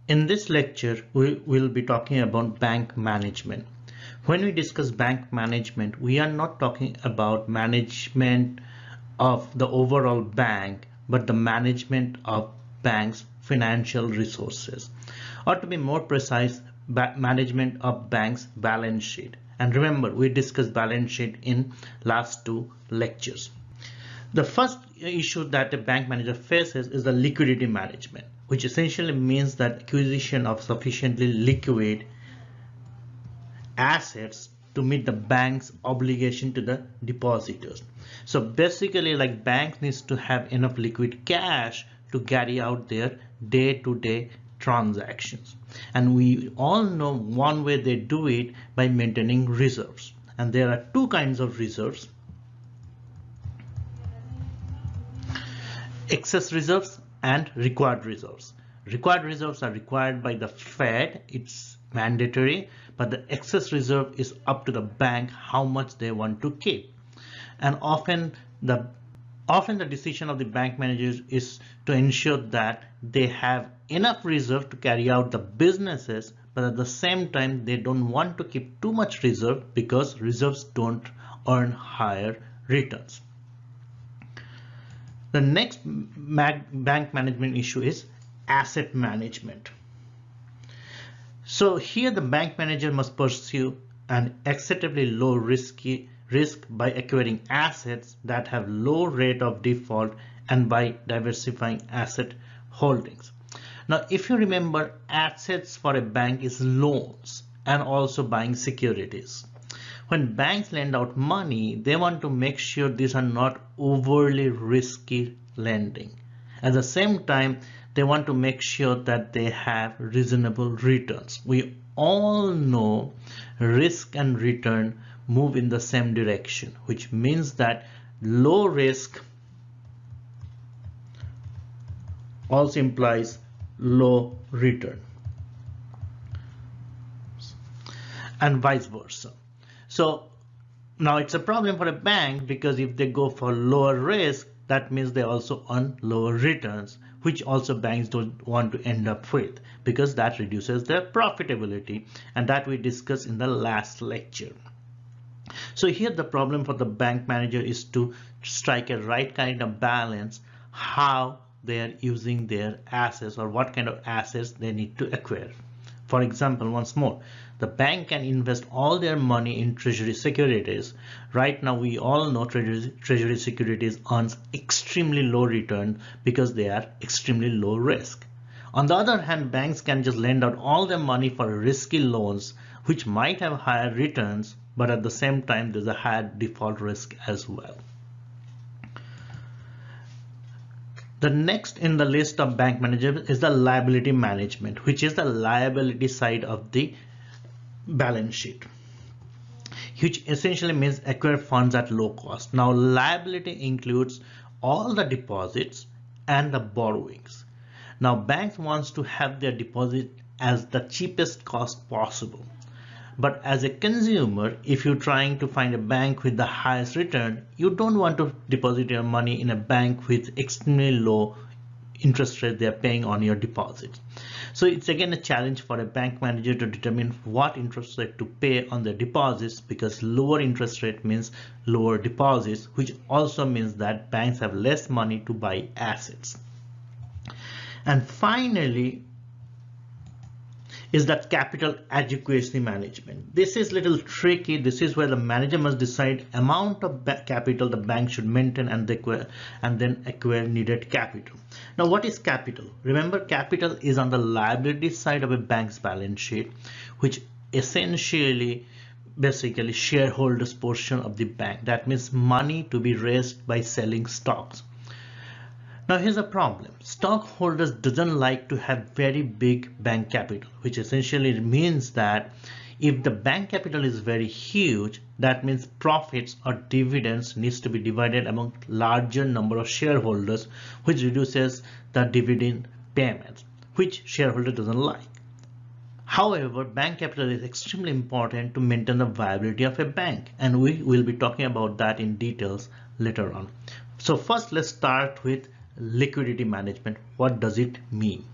In this lecture, we will be talking about bank management. When we discuss bank management, we are not talking about management of the overall bank, but the management of bank's financial resources, or to be more precise, management of bank's balance sheet. And remember, we discussed balance sheet in last two lectures. The first issue that a bank manager faces is the liquidity management, which essentially means that acquisition of sufficiently liquid assets to meet the bank's obligation to the depositors. So basically, like, banks needs to have enough liquid cash to carry out their day-to-day transactions. And we all know one way they do it by maintaining reserves. And there are two kinds of reserves: excess reserves and required reserves. Required reserves are required by the Fed, it's mandatory, but the excess reserve is up to the bank how much they want to keep. And often the decision of the bank managers is to ensure that they have enough reserve to carry out the businesses, but at the same time they don't want to keep too much reserve because reserves don't earn higher returns. The next bank management issue is asset management. So here the bank manager must pursue an acceptably low risk by acquiring assets that have low rate of default and by diversifying asset holdings. Now, if you remember, assets for a bank is loans and also buying securities. When banks lend out money, they want to make sure these are not overly risky lending. At the same time, they want to make sure that they have reasonable returns. We all know risk and return move in the same direction, which means that low risk also implies low return, and vice versa. So now it's a problem for a bank, because if they go for lower risk, that means they also earn lower returns, which also banks don't want to end up with, because that reduces their profitability, and that we discussed in the last lecture. So here the problem for the bank manager is to strike a right kind of balance, how they are using their assets or what kind of assets they need to acquire. For example, once more, the bank can invest all their money in treasury securities. Right now, we all know treasury securities earns extremely low return because they are extremely low risk. On the other hand, banks can just lend out all their money for risky loans, which might have higher returns, but at the same time, there's a higher default risk as well. The next in the list of bank managers is the liability management, which is the liability side of the balance sheet, which essentially means acquire funds at low cost. Now, liability includes all the deposits and the borrowings. Now, banks wants to have their deposit as the cheapest cost possible. But as a consumer, if you're trying to find a bank with the highest return, you don't want to deposit your money in a bank with extremely low interest rate they are paying on your deposits. So it's again a challenge for a bank manager to determine what interest rate to pay on their deposits, because lower interest rate means lower deposits, which also means that banks have less money to buy assets. And finally, is that capital adequacy management. This is a little tricky. This is where the manager must decide amount of capital the bank should maintain and then acquire needed capital. Now, what is capital? Remember, capital is on the liability side of a bank's balance sheet, which essentially basically shareholders portion of the bank. That means money to be raised by selling stocks. Now, here's a problem. Stockholders doesn't like to have very big bank capital, which essentially means that if the bank capital is very huge, that means profits or dividends needs to be divided among larger number of shareholders, which reduces the dividend payments, which shareholder doesn't like. However, bank capital is extremely important to maintain the viability of a bank, and we will be talking about that in details later on. So first, let's start with liquidity management. What does it mean?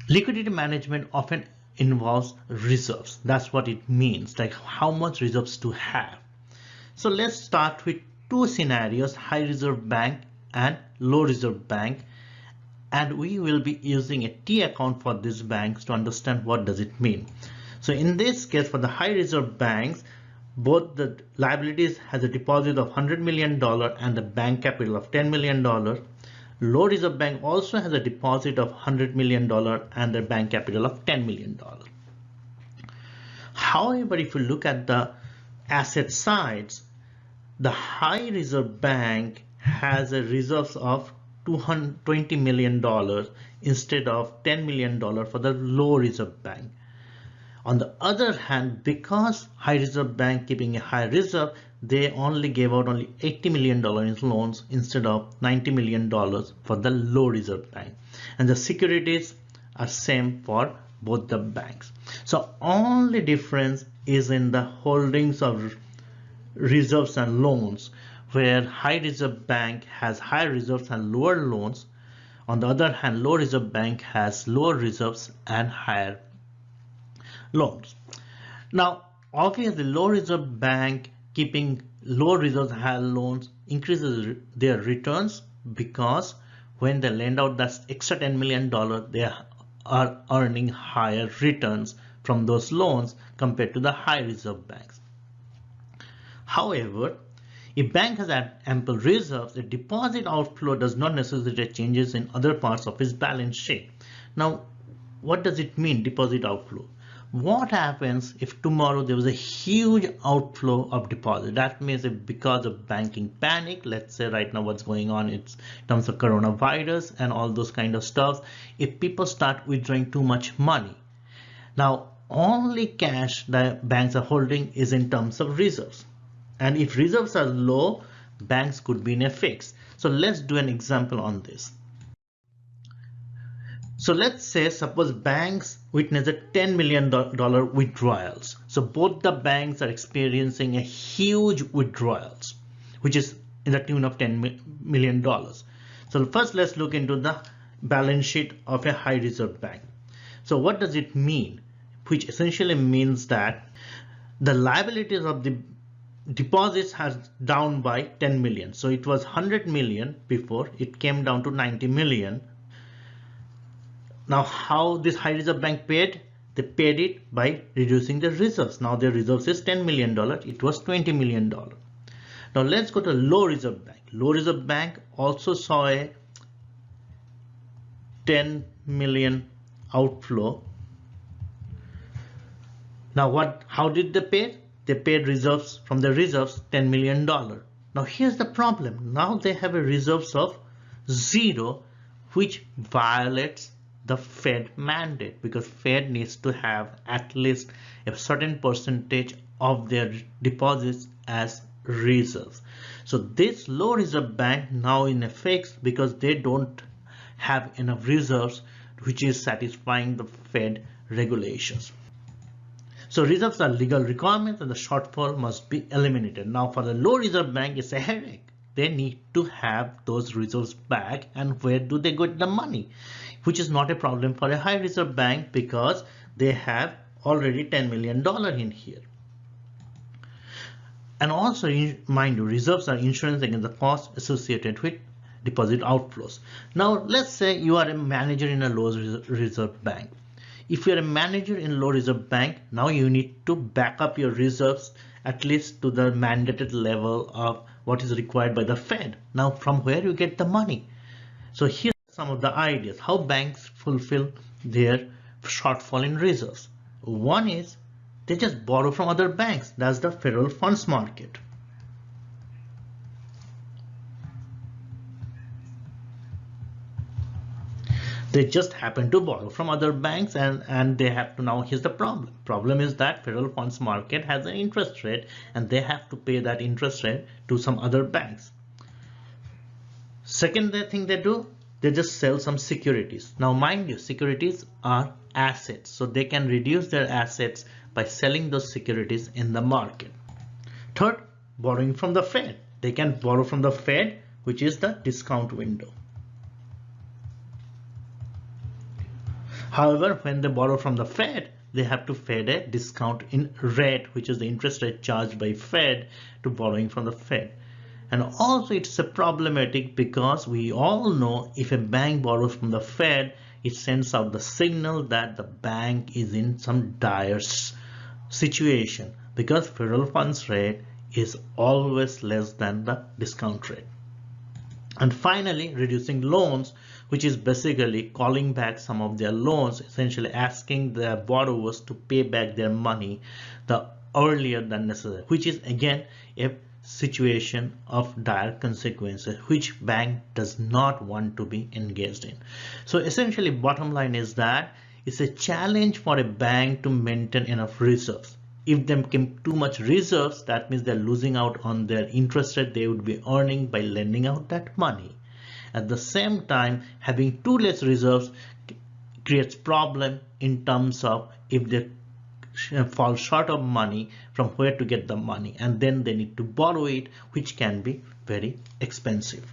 Liquidity management often involves reserves. That's what it means, like how much reserves to have. So let's start with two scenarios, high reserve bank and low reserve bank. And we will be using a T account for these banks to understand what does it mean. So in this case, for the high reserve banks, both the liabilities has a deposit of $100 million and a bank capital of $10 million. Low reserve bank also has a deposit of $100 million and a bank capital of $10 million. However, if you look at the asset sides, the high reserve bank has a reserves of $220 million instead of $10 million for the low reserve bank. On the other hand, because high reserve bank keeping a high reserve, they only gave out only $80 million in loans instead of $90 million for the low reserve bank. And the securities are same for both the banks. So only difference is in the holdings of reserves and loans, where high reserve bank has higher reserves and lower loans. On the other hand, low reserve bank has lower reserves and higher loans. Now, obviously, low reserve bank keeping low reserves and higher loans increases their returns, because when they lend out that extra $10 million, they are earning higher returns from those loans compared to the high reserve banks. However, if bank has ample reserves, the deposit outflow does not necessitate changes in other parts of its balance sheet. Now, what does it mean, deposit outflow? What happens if tomorrow there was a huge outflow of deposit? That means if because of banking panic, let's say right now what's going on in terms of coronavirus and all those kind of stuff, if people start withdrawing too much money. Now, only cash that banks are holding is in terms of reserves. And if reserves are low, banks could be in a fix. So let's do an example on this. So let's say, suppose banks witness a $10 million withdrawals. So both the banks are experiencing a huge withdrawals, which is in the tune of $10 million. So first let's look into the balance sheet of a high reserve bank. So what does it mean? Which essentially means that the liabilities of the deposits has down by 10 million. So it was 100 million before, it came down to 90 million. Now how this high reserve bank paid? They paid it by reducing the reserves. Now their reserves is $10 million. It was $20 million. Now let's go to low reserve bank. Low reserve bank also saw a 10 million outflow. Now how did they pay? They paid reserves from the reserves $10 million. Now here's the problem. Now they have a reserves of 0, which violates the Fed mandate, because Fed needs to have at least a certain percentage of their deposits as reserves. So this low reserve bank now in a fix because they don't have enough reserves, which is satisfying the Fed regulations. So reserves are legal requirements and the shortfall must be eliminated. Now for the low reserve bank, it's a headache. They need to have those reserves back, and where do they get the money? Which is not a problem for a high reserve bank because they have already $10 million in here. And also, mind you, reserves are insurance against the costs associated with deposit outflows. Now let's say you are a manager in a low reserve bank. If you're a manager in low reserve bank, now you need to back up your reserves at least to the mandated level of what is required by the Fed. Now from where you get the money? So here are some of the ideas how banks fulfill their shortfall in reserves. One is they just borrow from other banks. That's the federal funds market. They just happen to borrow from other banks, and they have to, now here's the problem is that federal funds market has an interest rate and they have to pay that interest rate to some other banks. Second thing they do, they just sell some securities. Now mind you, securities are assets, so they can reduce their assets by selling those securities in the market. Third, borrowing from the Fed. They can borrow from the Fed, which is the discount window. However, when they borrow from the Fed, they have to pay a discount in rate, which is the interest rate charged by Fed to borrowing from the Fed. And also it's a problematic because we all know if a bank borrows from the Fed, it sends out the signal that the bank is in some dire situation, because federal funds rate is always less than the discount rate. And finally, reducing loans, which is basically calling back some of their loans, essentially asking their borrowers to pay back their money the earlier than necessary, which is again a situation of dire consequences which bank does not want to be engaged in. So essentially, bottom line is that it's a challenge for a bank to maintain enough reserves. If they become too much reserves, that means they're losing out on their interest rate they would be earning by lending out that money. At the same time, having too less reserves creates problem in terms of if they fall short of money, from where to get the money, and then they need to borrow it, which can be very expensive.